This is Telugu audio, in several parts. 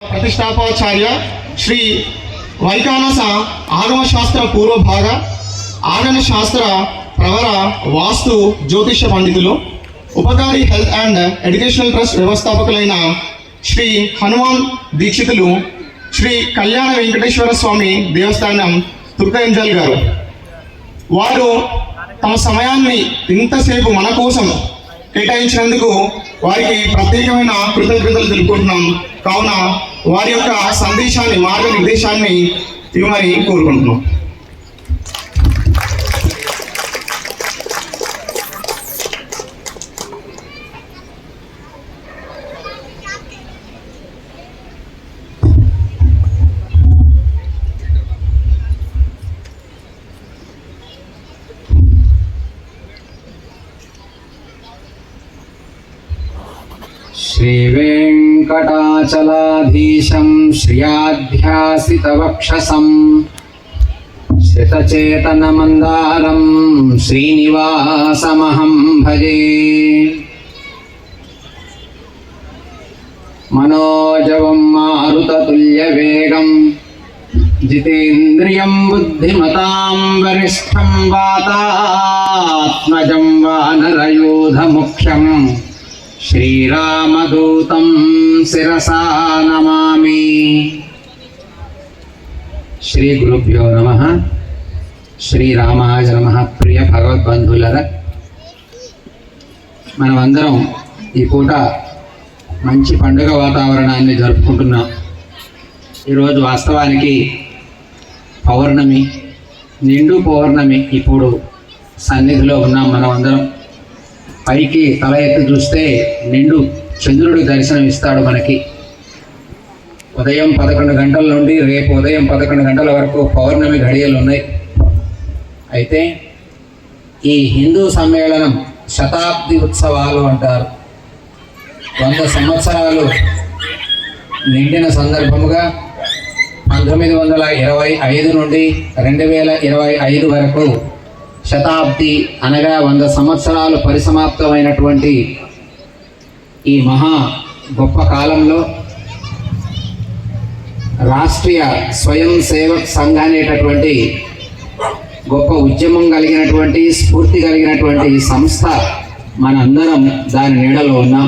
ప్రతిష్టాపాచార్య శ్రీ వైకానస ఆగమ శాస్త్ర పూర్వభాగ ఆగమ శాస్త్ర ప్రవర వాస్తు జ్యోతిష పండితులు Upakari health and educational trust వ్యవస్థాపకులైన శ్రీ హనుమాన్ దీక్షితులు శ్రీ కళ్యాణ వెంకటేశ్వర స్వామి దేవస్థానం తుర్కయంజల్ గారు వారు తమ సమయాన్ని ఇంతసేపు మన కోసం కేటాయించినందుకు వారికి ప్రత్యేకమైన కృతజ్ఞతలు తెలుపుకుంటున్నాం. కావున వారి యొక్క సందేశాన్ని మార్గనిర్దేశాన్ని ఇవ్వమని కోరుకుంటున్నాం. श्रीवेङ्कटाचलाधीशं श्रियाध्यासितवक्षसं श्रितचेतनमन्दारं श्रीनिवासमहं भजे. मनोजवं मारुततुल्यवेगं जितेन्द्रियं बुद्धिमतां वरिष्ठं वातात्मजं वानरयूथमुख्यं श्रीरामदूतं शिरसा नमामि. श्री गुरुभ्यो नमः. శ్రీరామాయ నమః. ప్రియ భగవద్బంధువులారా, మనమందరం ఈ పూట మంచి పండుగ వాతావరణాన్ని జరుపుకుంటున్నాం. ఈరోజు వాస్తవానికి పౌర్ణమి, నిండు పౌర్ణమి. ఇప్పుడు సన్నిధిలో ఉన్నాం మనమందరం. పైకి తల ఎత్తి చూస్తే నిండు చంద్రుడు దర్శనం ఇస్తాడు మనకి. ఉదయం 11 గంటల నుండి రేపు ఉదయం 11 గంటల వరకు పౌర్ణమి ఘడియలు ఉన్నాయి. అయితే ఈ హిందూ సమ్మేళనం శతాబ్ది ఉత్సవాలు అంటారు. 100 సంవత్సరాలు నిండిన సందర్భముగా 1925 నుండి 2025 వరకు శతాబ్ది అనగా 100 సంవత్సరాలు పరిసమాప్తమైనటువంటి ఈ మహా గొప్ప కాలంలో రాష్ట్రీయ స్వయం సేవక్ సంఘ అనేటటువంటి గొప్ప ఉద్యమం కలిగినటువంటి స్ఫూర్తి కలిగినటువంటి సంస్థ మనందరం దాని నీడలో ఉన్నాం.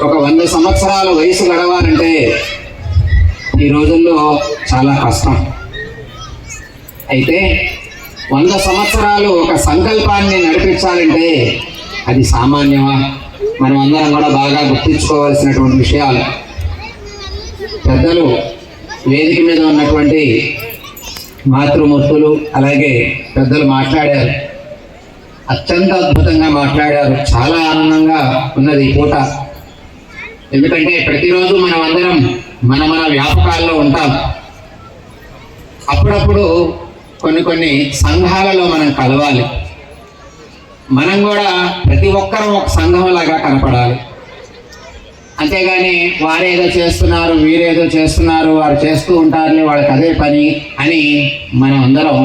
ఒక 100 సంవత్సరాల వయసు గడవాలంటే ఈ రోజుల్లో చాలా కష్టం. అయితే 100 సంవత్సరాలు ఒక సంకల్పాన్ని నడిపించాలంటే అది సామాన్యమా? మనం అందరం కూడా బాగా గుర్తించుకోవాల్సినటువంటి విషయాలు. పెద్దలు వేదిక మీద ఉన్నటువంటి మాతృమూర్తులు అలాగే పెద్దలు మాట్లాడారు, అత్యంత అద్భుతంగా మాట్లాడారు. చాలా ఆనందంగా ఉన్నది ఈ పూట. ఎందుకంటే ప్రతిరోజు మనం అందరం మన వ్యాపకాల్లో ఉంటాం. అప్పుడప్పుడు కొన్ని సంఘాలలో మనం కలవాలి. మనం కూడా ప్రతి ఒక్కరం ఒక సంఘంలాగా కనపడాలి. అంతేగాని వారేదో చేస్తున్నారు, వీరేదో చేస్తున్నారు, వారు చేస్తూ ఉంటారని వాళ్ళకి అదే పని అని మనం అందరం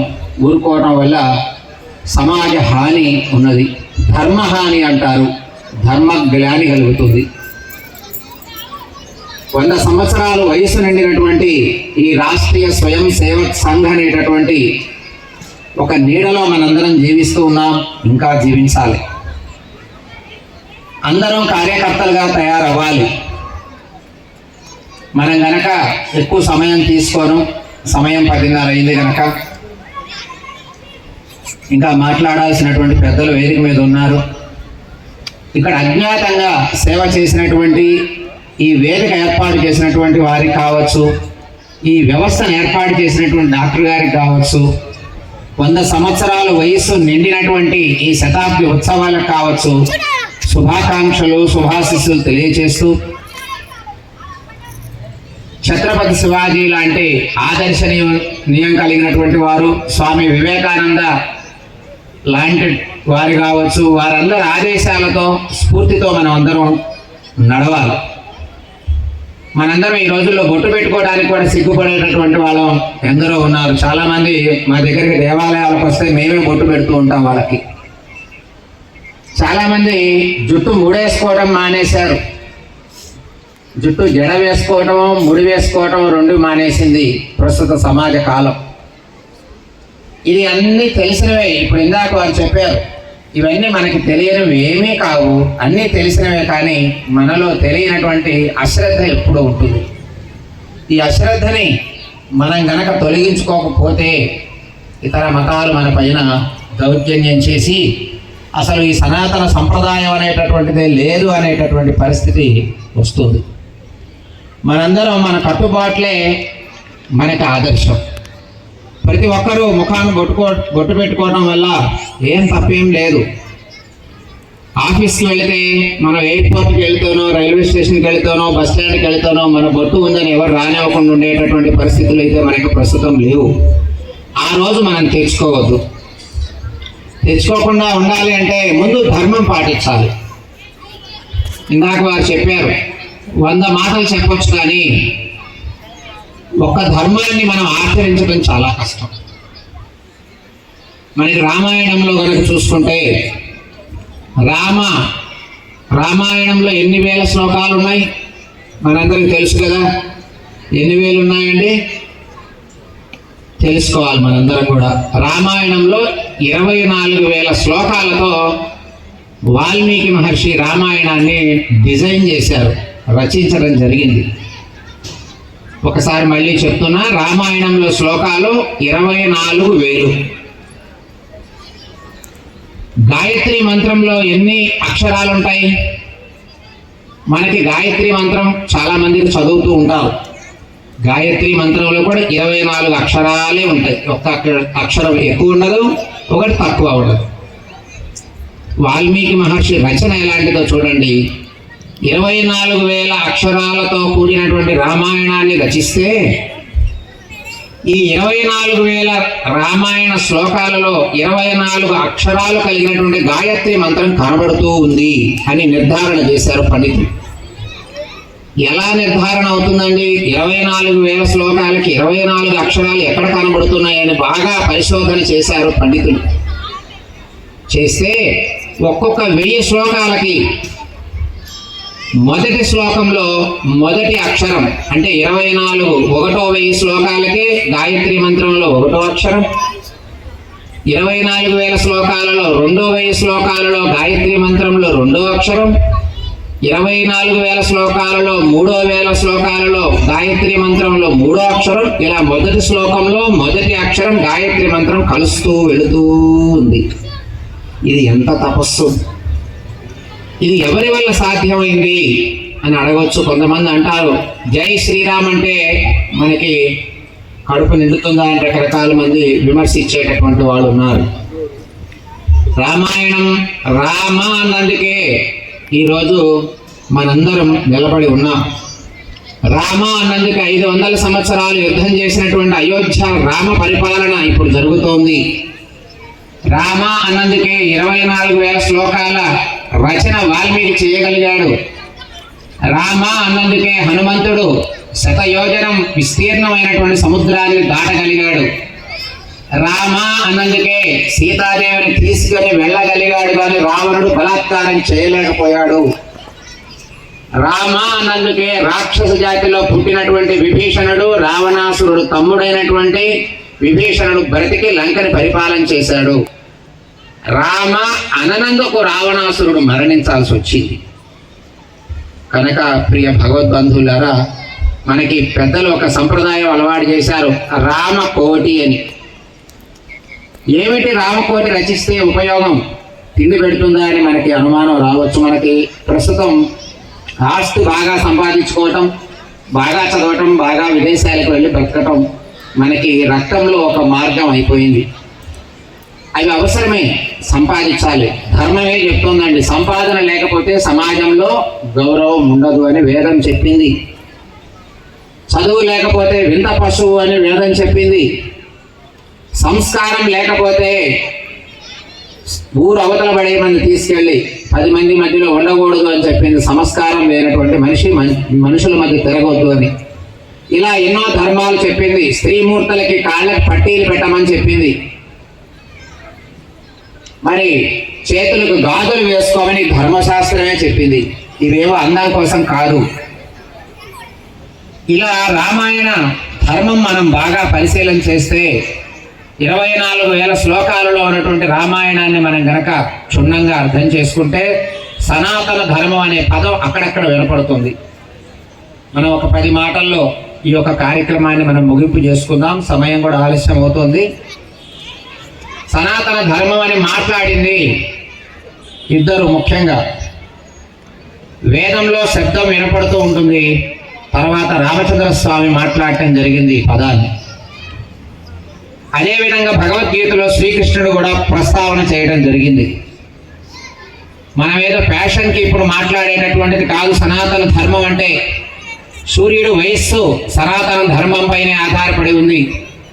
ఊరుకోవడం వల్ల సమాజ హాని ఉన్నది. ధర్మహాని అంటారు. ధర్మగ్లాని కలుగుతుంది. 100 సంవత్సరాలు వయసు నిండినటువంటి ఈ రాష్ట్రీయ స్వయం సేవక్ సంఘ అనేటటువంటి ఒక నీడలో మనందరం జీవిస్తూ ఉన్నాం. ఇంకా జీవించాలి. అందరం కార్యకర్తలుగా తయారవ్వాలి. మనం గనక ఎక్కువ సమయం తీసుకోను, సమయం 10:30 అయింది కనుక ఇంకా మాట్లాడాల్సినటువంటి పెద్దలు వేదిక మీద ఉన్నారు. ఇక్కడ అజ్ఞాతంగా సేవ చేసినటువంటి ఈ వేదిక ఏర్పాటు చేసినటువంటి వారికి కావచ్చు, ఈ వ్యవస్థను ఏర్పాటు చేసినటువంటి డాక్టర్ గారికి కావచ్చు, 100 సంవత్సరాల వయస్సు నిండినటువంటి ఈ శతాబ్ది ఉత్సవాలకు కావచ్చు శుభాకాంక్షలు, శుభాశీస్సులు తెలియజేస్తూ ఛత్రపతి శివాజీ లాంటి ఆదర్శనీయం కలిగినటువంటి వారు, స్వామి వివేకానంద లాంటి వారు కావచ్చు, వారందరి ఆదేశాలతో స్ఫూర్తితో మనం అందరం నడవాలి. మనందరం ఈ రోజుల్లో బొట్టు పెట్టుకోవడానికి కూడా సిగ్గుపడేటటువంటి వాళ్ళం ఎందరో ఉన్నారు. చాలామంది మా దగ్గరికి దేవాలయాలకు వస్తే మేమే బొట్టు పెడుతూ ఉంటాం వాళ్ళకి. చాలామంది జుట్టు ముడేసుకోవడం మానేశారు. జుట్టు జడ వేసుకోవటం, ముడి వేసుకోవటం రెండు మానేసింది ప్రస్తుత సమాజ కాలం. ఇది అన్నీ తెలిసినవే. ఇప్పుడు ఇందాక వారు చెప్పారు, ఇవన్నీ మనకి తెలియనివి ఏమీ కావు, అన్నీ తెలిసినవే. కానీ మనలో తెలియనటువంటి అశ్రద్ధ ఎప్పుడూ ఉంటుంది. ఈ అశ్రద్ధని మనం గనక తొలగించుకోకపోతే ఇతర మతాలు మన పైన దౌర్జన్యం చేసి అసలు ఈ సనాతన సంప్రదాయం అనేటటువంటిదే లేదు అనేటటువంటి పరిస్థితి వస్తుంది. మనందరం మన కట్టుబాట్లే మనకి ఆదర్శం. ప్రతి ఒక్కరూ ముఖాన్ని బొట్టు పెట్టుకోవడం వల్ల ఏం తప్పేం లేదు. ఆఫీస్కి వెళితే మనం ఎయిర్పోర్ట్కి వెళ్తానో, రైల్వే స్టేషన్కి వెళ్తానో, బస్ స్టాండ్కి వెళ్తానో మన బొట్టు ఉందని ఎవరు రానివ్వకుండా ఉండేటటువంటి పరిస్థితులు అయితే మనకి ప్రస్తుతం లేవు. ఆ రోజు మనం తెచ్చుకోవద్దు. తెచ్చుకోకుండా ఉండాలి అంటే ముందు ధర్మం పాటించాలి. ఇందాక వారు చెప్పారు 100 మాటలు చెప్పొచ్చు, కానీ ఒక్క ధర్మాన్ని మనం ఆచరించడం చాలా కష్టం. మనకి రామాయణంలో కనుక చూసుకుంటే రామాయణంలో ఎన్ని వేల శ్లోకాలు ఉన్నాయి మనందరికి తెలుసు కదా. ఎన్ని వేలు ఉన్నాయండి తెలుసుకోవాలి మనందరం కూడా. రామాయణంలో 24,000 శ్లోకాలతో వాల్మీకి మహర్షి రామాయణాన్ని డిజైన్ చేశారు, రచించడం జరిగింది. ఒకసారి మళ్ళీ చెప్తున్నా, రామాయణంలో శ్లోకాలు 24,000. గాయత్రి మంత్రంలో ఎన్ని అక్షరాలు ఉంటాయి? మనకి గాయత్రి మంత్రం చాలా మందికి చదువుతూ ఉంటారు. గాయత్రి మంత్రంలో కూడా 24 అక్షరాలే ఉంటాయి. ఒక్క అక్షరం ఎక్కువ ఉండదు, ఒకటి తక్కువ ఉండదు. వాల్మీకి మహర్షి రచన ఎలాంటిదో చూడండి. 24,000 అక్షరాలతో కూడినటువంటి రామాయణాన్ని రచిస్తే ఈ 24,000 రామాయణ శ్లోకాలలో 24 అక్షరాలు కలిగినటువంటి గాయత్రి మంత్రం కనబడుతూ ఉంది అని నిర్ధారణ చేశారు పండితులు. ఎలా నిర్ధారణ అవుతుందండి? 24,000 శ్లోకాలకి 24 అక్షరాలు ఎక్కడ కనబడుతున్నాయని బాగా పరిశోధన చేశారు పండితులు. చేస్తే ఒక్కొక్క 1000 శ్లోకాలకి మొదటి శ్లోకంలో మొదటి అక్షరం అంటే 24 1,000 శ్లోకాలకి గాయత్రి మంత్రంలో 1వ అక్షరం, 24,000 శ్లోకాలలో 2,000 శ్లోకాలలో గాయత్రి మంత్రంలో 2వ అక్షరం, 24,000 శ్లోకాలలో 3,000 శ్లోకాలలో గాయత్రి మంత్రంలో 3వ అక్షరం. ఇలా మొదటి శ్లోకంలో మొదటి అక్షరం గాయత్రి మంత్రం కలుస్తూ వెళుతూ ఉంది. ఇది ఎంత తపస్సు! ఇది ఎవరి వల్ల సాధ్యమైంది అని అడగవచ్చు. కొంతమంది అంటారు జై శ్రీరామ్ అంటే మనకి కడుపు నిండుతుందా అని రకరకాల మంది విమర్శించేటటువంటి వాళ్ళు ఉన్నారు. రామాయణం రామ అన్నందుకే ఈరోజు మనందరం నిలబడి ఉన్నాం. రామ అన్నందుకు 500 సంవత్సరాలు యుద్ధం చేసినటువంటి అయోధ్య రామ పరిపాలన ఇప్పుడు జరుగుతోంది. రామ అన్నందుకే 24,000 శ్లోకాల రచన వాల్మీకి చేయగలిగాడు. రామ అన్నందుకే హనుమంతుడు శతయోజనం విస్తీర్ణమైనటువంటి సముద్రాన్ని దాటగలిగాడు. రామ అన్నందుకే సీతాదేవిని తీసుకొని వెళ్ళగలిగాడు, కానీ రావణుడు బలాత్కారం చేయలేకపోయాడు. రామ అన్నందుకే రాక్షస జాతిలో పుట్టినటువంటి విభీషణుడు రావణాసురుడు తమ్ముడైనటువంటి విభీషణుడు బ్రతికి లంకని పరిపాలన చేశాడు. రామ అనందుకు రావణాసురుడు మరణించాల్సి వచ్చింది. కనుక ప్రియ భగవద్బంధువులారా, మనకి పెద్దలు ఒక సంప్రదాయం అలవాటు చేశారు, రామకోటి అని. ఏమిటి రామకోటి రచిస్తే ఉపయోగం? తిండి పెడుతుందా అని మనకి అనుమానం రావచ్చు. మనకి ప్రస్తుతం ఆస్తి బాగా సంపాదించుకోవటం, బాగా చదవటం, బాగా విదేశాలకు వెళ్ళి బ్రతకటం మనకి రక్తంలో ఒక మార్గం అయిపోయింది. అవి అవసరమే, సంపాదించాలి. ధర్మమే చెప్తోందండి, సంపాదన లేకపోతే సమాజంలో గౌరవం ఉండదు అని వేదం చెప్పింది. చదువు లేకపోతే వింత పశువు అని వేదం చెప్పింది. సంస్కారం లేకపోతే ఊరు అవతల పడే మంది తీసుకెళ్ళి 10 మంది మధ్యలో ఉండకూడదు అని చెప్పింది. సంస్కారం లేనటువంటి మనుషుల మధ్య తిరగొద్దు అని. ఇలా ఎన్నో ధర్మాలు చెప్పింది. స్త్రీమూర్తులకి కాళ్ళకి పట్టీలు పెట్టమని చెప్పింది. మరి చేతులకు గాజులు వేసుకోమని ధర్మశాస్త్రమే చెప్పింది. ఇవేవో అందం కోసం కాదు. ఇలా రామాయణ ధర్మం మనం బాగా పరిశీలన చేస్తే 24,000 శ్లోకాలలో ఉన్నటువంటి రామాయణాన్ని మనం గనక క్షుణ్ణంగా అర్థం చేసుకుంటే సనాతన ధర్మం అనే పదం అక్కడక్కడ వినపడుతుంది. మనం ఒక 10 మాటల్లో ఈ యొక్క కార్యక్రమాన్ని మనం ముగింపు చేసుకుందాం. సమయం కూడా ఆలస్యం అవుతుంది. సనాతన ధర్మం అని మాట్లాడింది ఇద్దరు ముఖ్యంగా. వేదంలో శబ్దం వినపడుతూ ఉంటుంది, తర్వాత రామచంద్ర స్వామి మాట్లాడటం జరిగింది ఈ పదాన్ని. అదేవిధంగా భగవద్గీతలో శ్రీకృష్ణుడు కూడా ప్రస్తావన చేయడం జరిగింది. మనం ఏదో ఫ్యాషన్కి ఇప్పుడు మాట్లాడేటటువంటిది కాదు. సనాతన ధర్మం అంటే సూర్యుడు వయస్సు సనాతన ధర్మం పైనే ఆధారపడి ఉంది.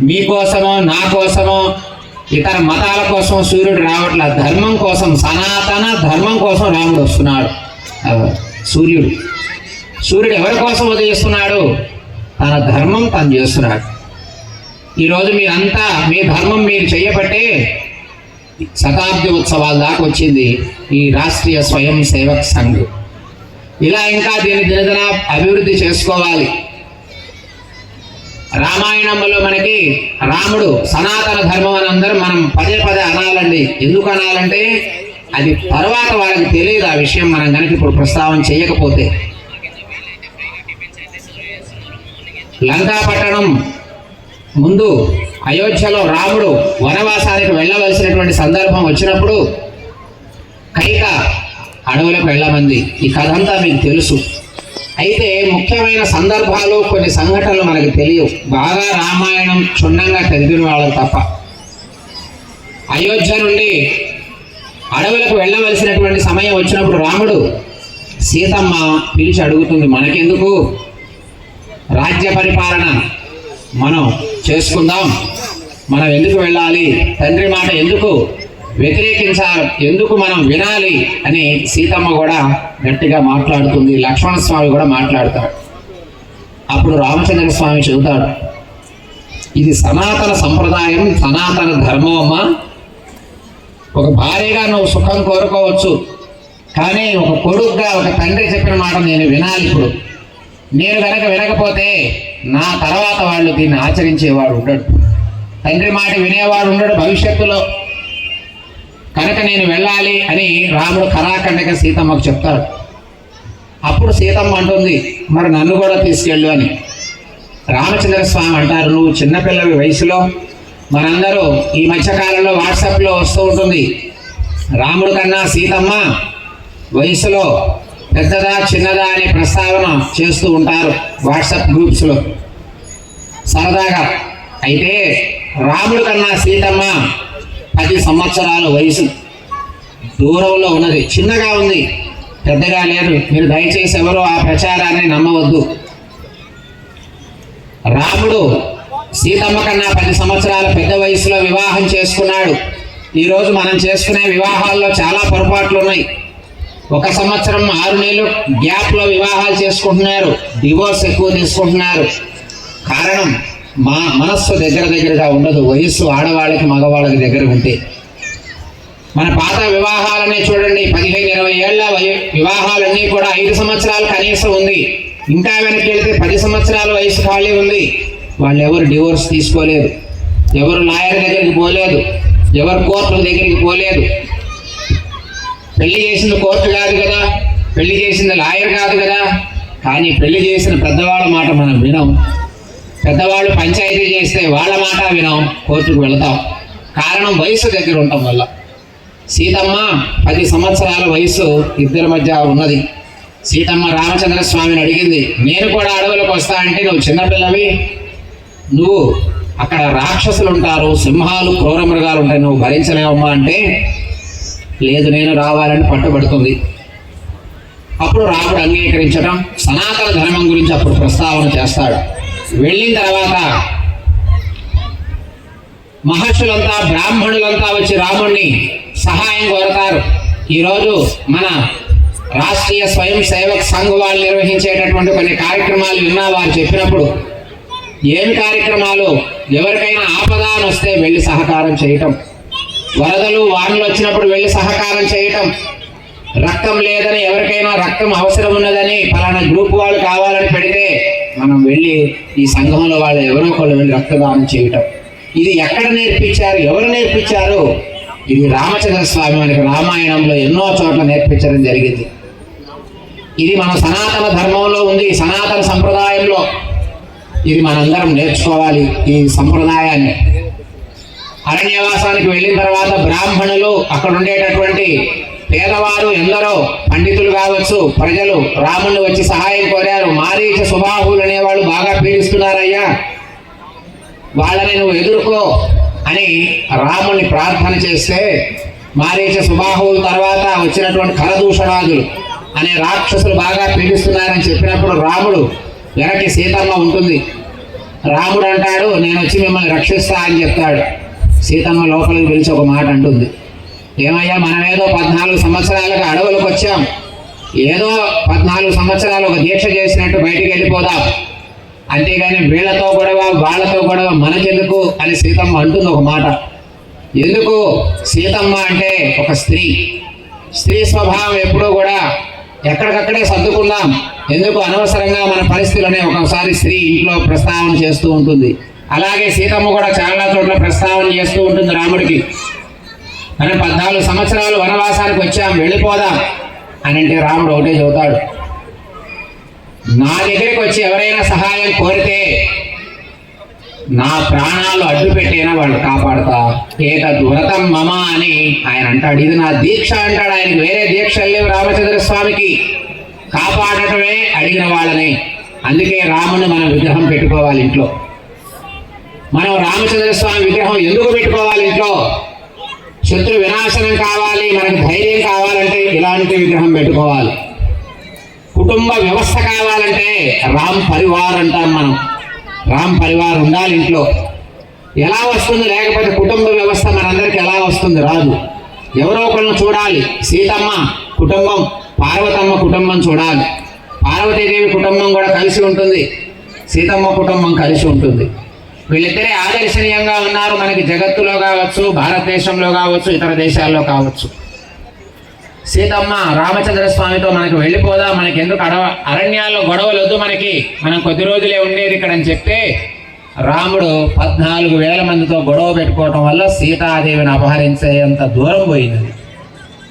మీకోసమో నా కోసమో ఇతర మతాల కోసం సూర్యుడు రావట్ల, ధర్మం కోసం, సనాతన ధర్మం కోసం రాముడు వస్తున్నాడు. సూర్యుడు ఎవరి కోసం ఉదయిస్తున్నాడు? తన ధర్మం తను చేస్తున్నాడు. ఈరోజు మీరంతా మీ ధర్మం మీరు చేయబట్టే శతాబ్ది ఉత్సవాల దాకా వచ్చింది ఈ రాష్ట్రీయ స్వయం సేవక్ సంఘ్. ఇలా ఇంకా దీన్ని దినదిన అభివృద్ధి చేసుకోవాలి. రామాయణంలో మనకి రాముడు సనాతన ధర్మం అని అందరం మనం పదే అనాలండి. ఎందుకు అనాలంటే అది తర్వాత వాళ్ళకి తెలియదు ఆ విషయం, మనం కనుక ఇప్పుడు ప్రస్తావన చేయకపోతే. లంకాపట్టణం ముందు అయోధ్యలో రాముడు వనవాసానికి వెళ్ళవలసినటువంటి సందర్భం వచ్చినప్పుడు కైక అడవులకు వెళ్ళమంది. ఈ కథ అంతా మీకు తెలుసు. అయితే ముఖ్యమైన సందర్భాలు, కొన్ని సంఘటనలు మనకు తెలియవు, బాగా రామాయణం క్షుణ్ణంగా చదివిన వాళ్ళకు తప్ప. అయోధ్య నుండి అడవులకు వెళ్ళవలసినటువంటి సమయం వచ్చినప్పుడు రాముడు సీతమ్మ పిలిచి అడుగుతుంది, మనకెందుకు, రాజ్య పరిపాలన మనం చేసుకుందాం, మనం ఎందుకు వెళ్ళాలి, తండ్రి మాట ఎందుకు వ్యతిరేకించాలి, ఎందుకు మనం వినాలి అని సీతమ్మ కూడా గట్టిగా మాట్లాడుతుంది. లక్ష్మణ స్వామి కూడా మాట్లాడతాడు. అప్పుడు రామచంద్ర స్వామి చెబుతాడు, ఇది సనాతన సంప్రదాయం, సనాతన ధర్మం అమ్మ. ఒక భార్యగా నువ్వు సుఖం కోరుకోవచ్చు, కానీ ఒక కొడుకుగా ఒక తండ్రి చెప్పిన మాట నేను వినాలి. ఇప్పుడు నేను కనుక వినకపోతే నా తర్వాత వాళ్ళు దీన్ని ఆచరించేవాడు ఉండడు, తండ్రి మాట వినేవాడు ఉండడు భవిష్యత్తులో. కనుక నేను వెళ్ళాలి అని రాముడు కరాఖండగా సీతమ్మకు చెప్తాడు. అప్పుడు సీతమ్మ అంటుంది, మరి నన్ను కూడా తీసుకెళ్ళు అని. రామచంద్ర స్వామి అంటారు, నువ్వు చిన్నపిల్లవి వయసులో, మనందరూ ఈ మధ్యకాలంలో వాట్సాప్లో వస్తూ ఉంటుంది, రాముడు కన్నా సీతమ్మ వయసులో పెద్దదా చిన్నదా అనే ప్రస్తావన చేస్తూ ఉంటారు వాట్సాప్ గ్రూప్స్లో సరదాగా. అయితే రాముడు కన్నా సీతమ్మ 10 సంవత్సరాల వయసు దూరంలో ఉన్నది, చిన్నగా ఉంది, పెద్దగా లేదు. మీరు దయచేసి ఎవరో ఆ ప్రచారాన్ని నమ్మవద్దు. రాముడు సీతమ్మ కన్నా 10 సంవత్సరాల పెద్ద వయసులో వివాహం చేసుకున్నాడు. ఈరోజు మనం చేసుకునే వివాహాల్లో చాలా పొరపాట్లు ఉన్నాయి. 1 సంవత్సరం 6 నెలలు గ్యాప్లో వివాహాలు చేసుకుంటున్నారు, డివోర్స్ ఎక్కువ తీసుకుంటున్నారు. కారణం మనస్సు దగ్గరగా ఉండదు. వయస్సు ఆడవాళ్ళకి మగవాళ్ళకి దగ్గర ఉంటే. మన పాత వివాహాలనే చూడండి, 15-20 ఏళ్ల వివాహాలన్నీ కూడా 5 సంవత్సరాలు కనీసం ఉంది. ఇంకా వెనక్కి వెళితే 10 సంవత్సరాల వయసు ఖాళీ ఉంది. వాళ్ళు ఎవరు డివోర్స్ తీసుకోలేదు, ఎవరు లాయర్ దగ్గరికి పోలేదు, ఎవరు కోర్టుల దగ్గరికి పోలేదు. పెళ్లి చేసింది కోర్టు కాదు కదా, పెళ్లి చేసింది లాయర్ కాదు కదా. కానీ పెళ్లి చేసిన పెద్దవాళ్ళ మాట మనం వినం. పెద్దవాళ్ళు పంచాయతీ చేస్తే వాళ్ళ మాట వినం, కోర్టుకు వెళతాం. కారణం వయసు దగ్గర ఉండటం వల్ల. సీతమ్మ 10 సంవత్సరాల వయసు ఇద్దరి మధ్య ఉన్నది. సీతమ్మ రామచంద్ర స్వామిని అడిగింది, నేను కూడా అడవులకు వస్తా అంటే నువ్వు చిన్నపిల్లవి, నువ్వు అక్కడ రాక్షసులు ఉంటారు, సింహాలు, క్రూర మృగాలు ఉంటాయి, నువ్వు భరించలేవమ్మా అంటే, లేదు నేను రావాలని పట్టుబడుతుంది. అప్పుడు రాముడు అంగీకరించడం, సనాతన ధర్మం గురించి అప్పుడు ప్రస్తావన చేస్తాడు. వెళ్ళిన తర్వాత మహర్షులంతా బ్రాహ్మణులంతా వచ్చి రాముడిని సహాయం కోరతారు. ఈరోజు మన రాష్ట్రీయ స్వయం సేవక్ సంఘ్ వాళ్ళు నిర్వహించేటటువంటి కొన్ని కార్యక్రమాలు విన్నా వారు చెప్పినప్పుడు, ఏమి కార్యక్రమాలు, ఎవరికైనా ఆపద అని వస్తే వెళ్ళి సహకారం చేయటం, వరదలు వానలు వచ్చినప్పుడు వెళ్ళి సహకారం చేయటం, రక్తం లేదని ఎవరికైనా రక్తం అవసరం ఉన్నదని ఫలానా గ్రూప్ వాళ్ళు కావాలని పెడితే మనం వెళ్ళి ఈ సంఘంలో వాళ్ళు ఎవరో ఒకళ్ళు వెళ్ళి రక్తదానం చేయటం. ఇది ఎక్కడ నేర్పించారు, ఎవరు నేర్పించారు? ఇది రామచంద్ర స్వామి మనకి రామాయణంలో ఎన్నో చోట్ల నేర్పించడం జరిగింది. ఇది మన సనాతన ధర్మంలో ఉంది, సనాతన సంప్రదాయంలో. ఇది మనందరం నేర్చుకోవాలి ఈ సంప్రదాయాన్ని. అరణ్యవాసానికి వెళ్ళిన తర్వాత బ్రాహ్మణులు, అక్కడ ఉండేటటువంటి పేదవారు ఎందరో పండితులు కావచ్చు, ప్రజలు రాముణ్ణి వచ్చి సహాయం కోరారు. మారీచ సుబాహులు అనేవాళ్ళు బాగా పీడిస్తున్నారయ్యా, వాళ్ళని నువ్వు ఎదుర్కో అని రాముణ్ణి ప్రార్థన చేస్తే, మారీచ సుబాహువుల తర్వాత వచ్చినటువంటి ఖరదూషణాదులు అనే రాక్షసులు బాగా పీడిస్తున్నారని చెప్పినప్పుడు రాముడు వెనక్కి సీతమ్మ ఉంటుంది. రాముడు అంటాడు, నేను వచ్చి మిమ్మల్ని రక్షిస్తా అని చెప్తాడు. సీతమ్మ లోపలికి పిలిచి ఒక మాట అంటుంది, ఏమయ్యా, మనమేదో 14 సంవత్సరాలుగా అడవులకు వచ్చాం, ఏదో 14 సంవత్సరాలు ఒక దీక్ష చేసినట్టు బయటికి వెళ్ళిపోదాం, అంతేగాని వీళ్ళతో గొడవ వాళ్ళతో గొడవ మనకెందుకు అని సీతమ్మ అంటుంది ఒక మాట. ఎందుకు? సీతమ్మ అంటే ఒక స్త్రీ స్వభావం ఎప్పుడూ కూడా ఎక్కడికక్కడే సర్దుకుందాం, ఎందుకు అనవసరంగా మన పరిస్థితులనే ఒకసారి స్త్రీ ఇంట్లో ప్రస్తావన చేస్తూ ఉంటుంది. అలాగే సీతమ్మ కూడా చాలా చోట్ల ప్రస్తావన చేస్తూ ఉంటుంది రాముడికి. మనం 14 సంవత్సరాలు వనవాసానికి వచ్చాం, వెళ్ళిపోదాం అని అంటే రాముడు ఒకటే చెబుతాడు, నా దగ్గరికి వచ్చి ఎవరైనా సహాయం కోరితే నా ప్రాణాలు అడ్డు పెట్టైనా వాళ్ళు కాపాడుతా, ఏతద్వ్రతం మమ అని ఆయన అంటాడు. ఇది నా దీక్ష అంటాడు. ఆయనకి వేరే దీక్షలు లేవు రామచంద్ర స్వామికి, కాపాడటమే అడిగిన వాళ్ళని. అందుకే రాముని మనం విగ్రహం పెట్టుకోవాలి ఇంట్లో. మనం రామచంద్ర స్వామి విగ్రహం ఎందుకు పెట్టుకోవాలి ఇంట్లో? శత్రు వినాశనం కావాలి, మనకు ధైర్యం కావాలంటే ఇలాంటి విగ్రహం పెట్టుకోవాలి. కుటుంబ వ్యవస్థ కావాలంటే రామ్ పరివార్ అంటాం మనం. రామ్ పరివార్ ఉండాలి ఇంట్లో. ఎలా వస్తుంది? లేకపోతే కుటుంబ వ్యవస్థ మనందరికి ఎలా వస్తుంది? రాదు. ఎవరో ఒకళ్ళని చూడాలి. సీతమ్మ కుటుంబం, పార్వతమ్మ కుటుంబం చూడాలి. పార్వతీదేవి కుటుంబం కూడా కలిసి ఉంటుంది, సీతమ్మ కుటుంబం కలిసి ఉంటుంది. వీళ్ళిద్దరే ఆదర్శనీయంగా ఉన్నారు మనకి జగత్తులో కావచ్చు, భారతదేశంలో కావచ్చు, ఇతర దేశాల్లో కావచ్చు. సీతమ్మ రామచంద్ర స్వామితో మనకు వెళ్ళిపోదా, మనకి ఎందుకు అరణ్యాల్లో గొడవలు వద్దు, మనం కొద్ది రోజులే ఉండేది ఇక్కడ అని చెప్తే రాముడు 14,000 మందితో గొడవ పెట్టుకోవటం వల్ల సీతాదేవిని అపహరించేంత దూరం పోయింది.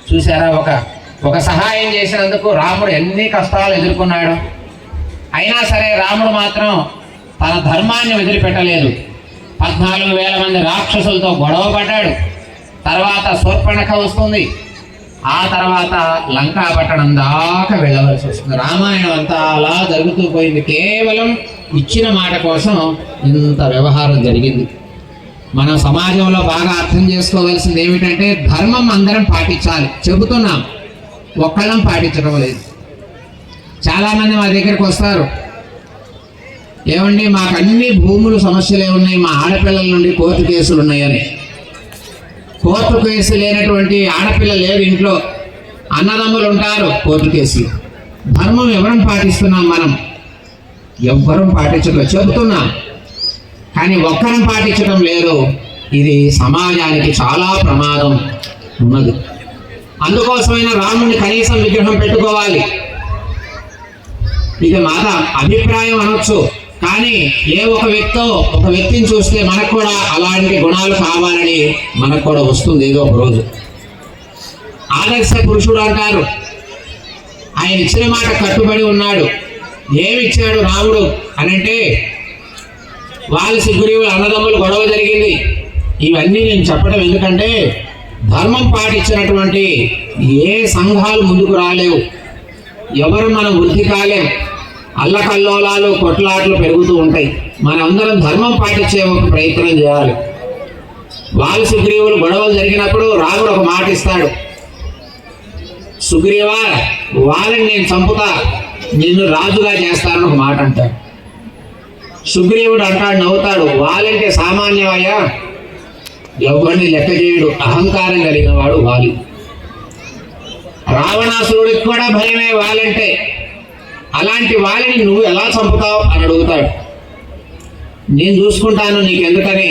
చూసారా, ఒక సహాయం చేసినందుకు రాముడు ఎన్ని కష్టాలు ఎదుర్కొన్నాడు. అయినా సరే రాముడు మాత్రం తన ధర్మాన్ని వదిలిపెట్టలేదు. 14,000 మంది రాక్షసులతో గొడవ పడ్డాడు. తర్వాత శూర్పణఖ వస్తుంది, ఆ తర్వాత లంకాపట్టణం దాకా వెళ్ళవలసి వస్తుంది. రామాయణం అంతా అలా జరుగుతూ పోయింది. కేవలం ఇచ్చిన మాట కోసం ఇంత వ్యవహారం జరిగింది. మనం సమాజంలో బాగా అర్థం చేసుకోవాల్సింది ఏమిటంటే, ధర్మం అందరం పాటించాలి. చెబుతున్నాం, ఒక్కళ్ళం పాటించడం లేదు. చాలామంది మా దగ్గరికి వస్తారు, ఏమండి మాకు అన్ని భూములు సమస్యలే ఉన్నాయి, మా ఆడపిల్లల నుండి కోర్టు కేసులు ఉన్నాయని. కోర్టు కేసు లేనటువంటి ఆడపిల్ల లేదు ఇంట్లో, అన్నదమ్ములు ఉంటారు, కోర్టు కేసులు. ధర్మం ఎవరం పాటిస్తున్నాం? మనం ఎవ్వరం పాటించడం చెబుతున్నాం, కానీ ఒక్కరం పాటించడం లేదు. ఇది సమాజానికి చాలా ప్రమాదం ఉన్నది. అందుకోసమైన రాముని కనీసం విగ్రహం పెట్టుకోవాలి. ఇది మాట అభిప్రాయం అనొచ్చు, కానీ ఒక వ్యక్తిని చూస్తే మనకు కూడా అలాంటి గుణాలు కావాలని మనకు కూడా వస్తుంది ఏదో ఒక రోజు. ఆదర్శ పురుషుడు అంటారు. ఆయన ఇచ్చిన మాట కట్టుబడి ఉన్నాడు. ఏమిచ్చాడు రాముడు అనంటే, వాళ్ళ సుగ్రీవుల అన్నదమ్ములు గొడవ జరిగింది. ఇవన్నీ నేను చెప్పడం ఎందుకంటే, ధర్మం పాటించినటువంటి ఏ సంఘాలు ముందుకు రాలేవు, ఎవరు మనం వృద్ధి కాలేం. అల్లకల్లోలాలు కొట్లాట్లు పెరుగుతూ ఉంటాయి. మనందరం ధర్మం పాటించే ఒక ప్రయత్నం చేయాలి. వాళ్ళ సుగ్రీవులు గొడవలు జరిగినప్పుడు రాముడు ఒక మాట ఇస్తాడు, సుగ్రీవా వాళ్ళని నేను చంపుతా, నిన్ను రాజుగా చేస్తానని ఒక మాట అంటాడు. సుగ్రీవుడు అంటాడు, నవ్వుతాడు, వాళ్ళంటే సామాన్యమయ్యా, ఎవరిని లెక్క చేయడు, అహంకారం కలిగిన వాడు వాలి. రావణాసురుడికి కూడా భయమే వాళ్ళంటే. అలాంటి వాళ్ళని నువ్వు ఎలా చంపుతావు అని అడుగుతాడు. నేను చూసుకుంటాను, నీకు ఎందుకని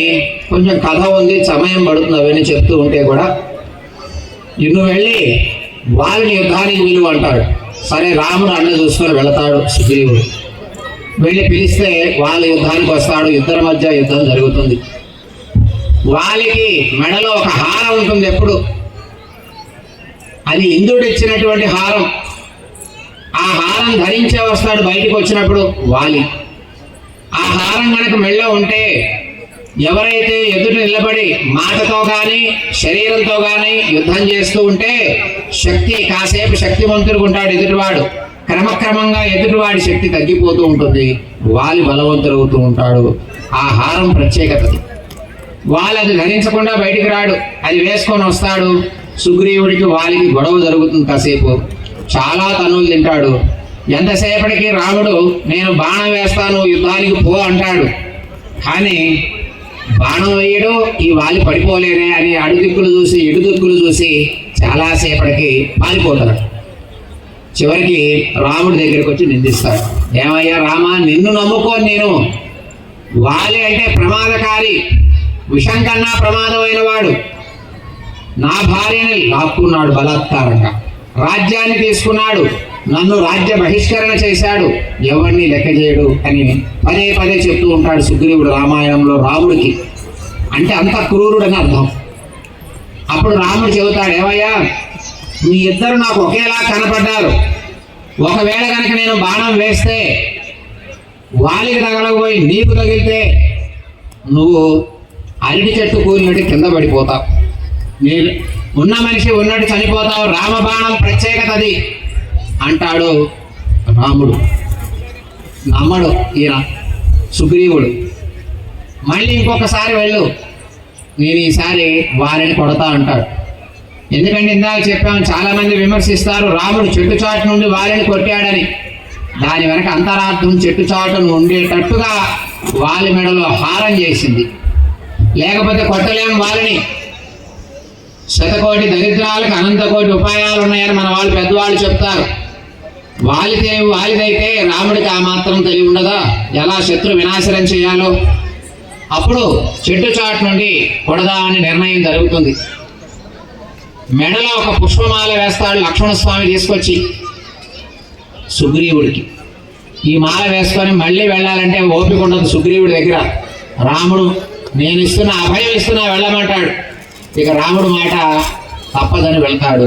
కొంచెం కథ ఉంది, సమయం పడుతుంది అవన్నీ చెప్తూ ఉంటే కూడా. నువ్వు వెళ్ళి వాళ్ళని యుద్ధానికి విలువ అంటాడు. సరే రాముడు అన్న చూసుకొని వెళతాడు సుగ్రీవుడు. వెళ్ళి పిలిస్తే వాళ్ళ యుద్ధానికి వస్తాడు. ఇద్దరి మధ్య యుద్ధం జరుగుతుంది. వాలికి మెడలో ఒక హారం ఉంటుంది ఎప్పుడు, అది ఇంద్రుడు ఇచ్చినటువంటి హారం. ఆ హారం ధరించే వస్తాడు బయటికి వచ్చినప్పుడు వాలి. ఆ హారం కనుక మెడలో ఉంటే ఎవరైతే ఎదుట నిలబడి మాటతో కానీ శరీరంతో కానీ యుద్ధం చేస్తూ ఉంటే శక్తి కాసేపు శక్తివంతుడిగా ఉంటాడు ఎదుటివాడు, క్రమక్రమంగా ఎదుటివాడి శక్తి తగ్గిపోతూ ఉంటుంది, వాలి బలవంతుడవుతూ ఉంటాడు. ఆ హారం ప్రత్యేకత. వాలి అది ధరించకుండా బయటికి రాడు, అది వేసుకొని వస్తాడు. సుగ్రీవుడికి వాలికి గొడవ జరుగుతుంది. కాసేపు చాలా తన్నులు తింటాడు. ఎంతసేపటికి రాముడు నేను బాణం వేస్తాను యుద్ధానికి పో అంటాడు. కానీ బాణం వేయడు, ఈ వాలి పడిపోలేనే అని అడుదిక్కులు చూసి ఇడుదిక్కులు చూసి చాలాసేపటికి పారిపోతాడు. చివరికి రాముడి దగ్గరికి వచ్చి నిందిస్తాడు. ఏమయ్యా రామా, నిన్ను నమ్ముకోని నేను, వాలి అంటే ప్రమాదకారి, విషం కన్నా ప్రమాదమైన వాడు, నా భార్యని లాక్కున్నాడు బలాత్కారంగా, రాజ్యాన్ని తీసుకున్నాడు, నన్ను రాజ్య బహిష్కరణ చేశాడు, ఎవరిని లెక్క చేయడు అని పదే పదే చెప్తూ ఉంటాడు సుగ్రీవుడు రామాయణంలో రాముడికి. అంటే అంత క్రూరుడని అర్థం. అప్పుడు రాముడు చెబుతాడు, ఏమయ్యా మీ ఇద్దరు నాకు ఒకేలా కనపడ్డారు, ఒకవేళ కనుక నేను బాణం వేస్తే వాలికి తగలకపోయి నీకు తగిలితే నువ్వు అరటి చెట్టు కూలినట్టు కింద పడిపోతావు, నేను ఉన్న మనిషి ఉన్నట్టు చనిపోతావు, రామబాణం ప్రత్యేకత అది అంటాడు రాముడు. నమ్మడు ఈయన సుగ్రీవుడు. మళ్ళీ ఇంకొకసారి వెళ్ళు, నేను ఈసారి వారిని కొడతా అంటాడు. ఎందుకంటే ఇందాక చెప్పాము, చాలామంది విమర్శిస్తారు రాముడు చెట్టు చాటు నుండి వారిని కొట్టాడని. దాని వెనక అంతరార్థం చెట్టు చాటును ఉండేటట్టుగా వాలి మెడలో హారం చేసింది, లేకపోతే కొట్టలేము వారిని. శతకోటి దరిద్రాలకు అనంతకోటి ఉపాయాలు ఉన్నాయని మన వాళ్ళు పెద్దవాళ్ళు చెప్తారు. వాలిదైతే రాముడికి ఆ మాత్రం తెలివి ఉండదా, ఎలా శత్రు వినాశనం చేయాలో. అప్పుడు చెట్టు చాటు నుండి కొడదామని నిర్ణయం జరుగుతుంది. మెడలో ఒక పుష్పమాల వేస్తాడు లక్ష్మణస్వామి తీసుకొచ్చి సుగ్రీవుడికి. ఈ మాల వేసుకొని మళ్ళీ వెళ్ళాలంటే ఓపిక ఉండదు సుగ్రీవుడి దగ్గర. రాముడు నేను ఇస్తున్నా, అభయం ఇస్తున్నా, వెళ్ళమంటాడు. ఇక రాముడు మాట తప్పదని వెళ్తాడు.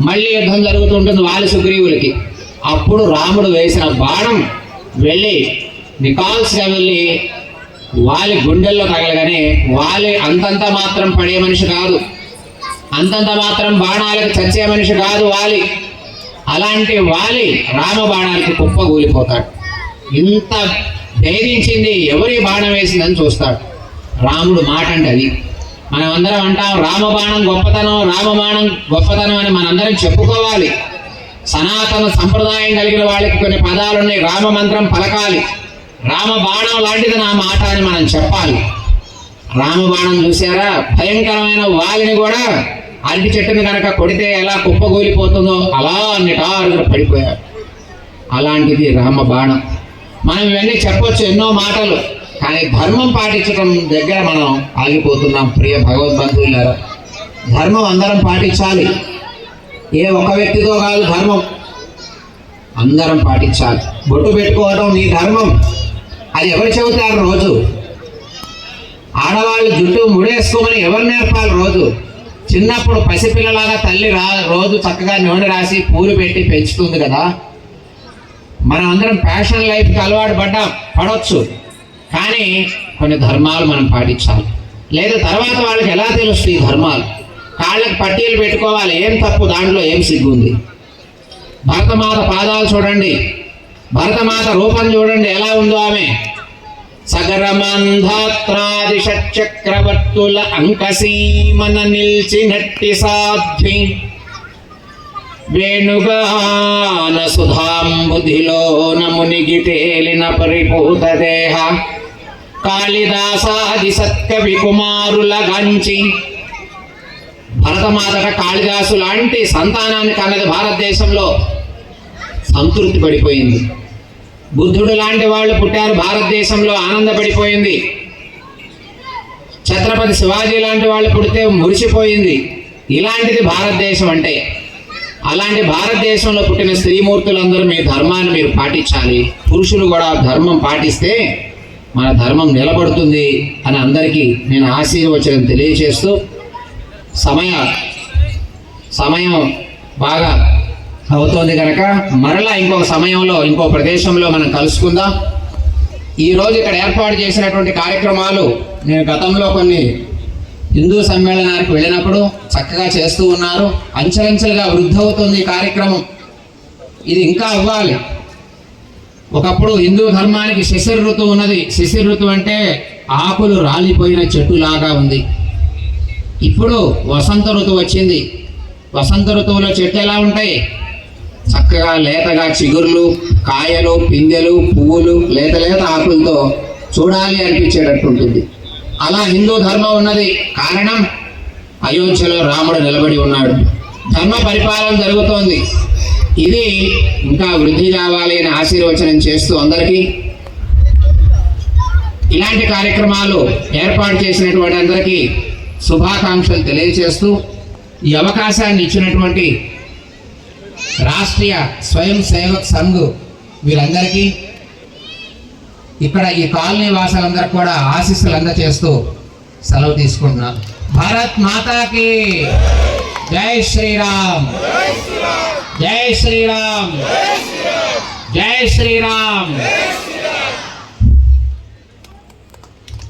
మళ్ళీ యుద్ధం జరుగుతుంటుంది వాలి సుగ్రీవులకి. అప్పుడు రాముడు వేసిన బాణం వెళ్ళి నికాల్స్గా వెళ్ళి వాలి గుండెల్లో తగలగానే, వాలి అంతంత మాత్రం పడే మనిషి కాదు, అంతంత మాత్రం బాణాలకు చచ్చే మనిషి కాదు వాలి. అలాంటి వాలి రామ బాణానికి కుప్పగూలిపోతాడు. ఇంత ధైర్యించింది ఎవరి బాణం వేసిందని చూస్తాడు. రాముడు మాట అంటే అది. మనం అందరం అంటాం రామబాణం గొప్పతనం, రామబాణం గొప్పతనం అని మనందరం చెప్పుకోవాలి. సనాతన సంప్రదాయం కలిగిన వాళ్ళకి కొన్ని పదాలు ఉన్నాయి, రామ మంత్రం పలకాలి. రామబాణం లాంటిది నా మాట అని మనం చెప్పాలి. రామబాణం చూసారా, భయంకరమైన వాలిని కూడా అరటి చెట్టుని కనుక కొడితే ఎలా కుప్పగూలిపోతుందో అలా నిటారుగా పడిపోయాడు. అలాంటిది రామబాణం. మనం ఇవన్నీ చెప్పొచ్చు ఎన్నో మాటలు, కానీ ధర్మం పాటించడం దగ్గర మనం ఆగిపోతున్నాం. ప్రియ భగవద్బంధువులారా, ధర్మం అందరం పాటించాలి. ఏ ఒక్క వ్యక్తితో కాదు, ధర్మం అందరం పాటించాలి. బొట్టు పెట్టుకోవడం నీ ధర్మం, అది ఎవరు చెబుతారు రోజు? ఆడవాళ్ళు జుట్టు ముడేసుకోమని ఎవరు నేర్పాలి రోజు? చిన్నప్పుడు పసిపిల్లలాగా తల్లి రోజు చక్కగా నూనె రాసి పూలు పెట్టి పెంచుతుంది కదా. మనం అందరం ఫ్యాషన్ లైఫ్కి అలవాటు పడవచ్చు, కానీ కొన్ని ధర్మాలు మనం పాటించాలి. లేదా తర్వాత వాళ్ళకి ఎలా తెలుస్తుంది ఈ ధర్మాలు? కాళ్ళకి పట్టీలు పెట్టుకోవాలి, ఏం తప్పు దాంట్లో, ఏం సిగ్గుంది? భరతమాత పాదాలు చూడండి, భరతమాత రూపం చూడండి ఎలా ఉందో ఆమె. సగరమంధాత్రాది షట్చక్రవర్తుల అంకసీమన నిల్చినట్టి సాధ్వి, వేణుగాన సుధాంబుధిలోన మునిగి తేలిన పరిపూత దేహ, కాళిదాసాది సత్కవి కుమారుల గంచి. భరతమాతట కాళిదాసు లాంటి సంతానాన్ని కన్నది భారతదేశంలో. సంతృప్తి పడిపోయింది. బుద్ధుడు లాంటి వాళ్ళు పుట్టారు భారతదేశంలో, ఆనందపడిపోయింది. ఛత్రపతి శివాజీ లాంటి వాళ్ళు పుడితే మురిసిపోయింది. ఇలాంటిది భారతదేశం అంటే. అలాంటి భారతదేశంలో పుట్టిన స్త్రీమూర్తులందరూ మీ ధర్మాన్ని మీరు పాటించాలి. పురుషులు కూడా ధర్మం పాటిస్తే మన ధర్మం నిలబడుతుంది అని అందరికీ నేను ఆశీర్వచనం తెలియజేస్తూ సమయం బాగా అవుతోంది కనుక మరలా ఇంకొక సమయంలో ఇంకో ప్రదేశంలో మనం కలుసుకుందాం. ఈరోజు ఇక్కడ ఏర్పాటు చేసినటువంటి కార్యక్రమాలు నేను గతంలో కొన్ని హిందూ సమ్మేళనానికి వెళ్ళినప్పుడు చక్కగా చేస్తూ ఉన్నారు. అంచెలంచెలుగా వృద్ధి అవుతుంది ఈ కార్యక్రమం. ఇది ఇంకా అవ్వాలి. ఒకప్పుడు హిందూ ధర్మానికి శిశిర ఋతువు ఉన్నది. శిశిర ఋతువు అంటే ఆకులు రాలిపోయిన చెట్టులాగా ఉంది. ఇప్పుడు వసంత ఋతువు వచ్చింది. వసంత ఋతువులో చెట్లు ఎలా ఉంటాయి? చక్కగా లేతగా చిగుర్లు, కాయలు, పిందెలు, పువ్వులు, లేత లేత ఆకులతో చూడాలి అనిపించేటట్టు ఉంటుంది. అలా హిందూ ధర్మం ఉన్నది. కారణం అయోధ్యలో రాముడు నిలబడి ఉన్నాడు. ధర్మ పరిపాలన జరుగుతోంది. ఇది ఇంకా వృద్ధి కావాలి అని ఆశీర్వచనం చేస్తూ అందరికీ ఇలాంటి కార్యక్రమాలు ఏర్పాటు చేసినటువంటి అందరికీ శుభాకాంక్షలు తెలియజేస్తూ ఈ అవకాశాన్ని ఇచ్చినటువంటి రాష్ట్రీయ స్వయం సేవక్ సంఘ్ వీరందరికీ ఇక్కడ ఈ కాలనీ వాసులందరికీ కూడా ఆశీస్సులు అందజేస్తూ సెలవు తీసుకుంటున్నాను. భారత్ మాతాకి జై శ్రీరామ్, జై శ్రీరామ్, జై శ్రీరామ్.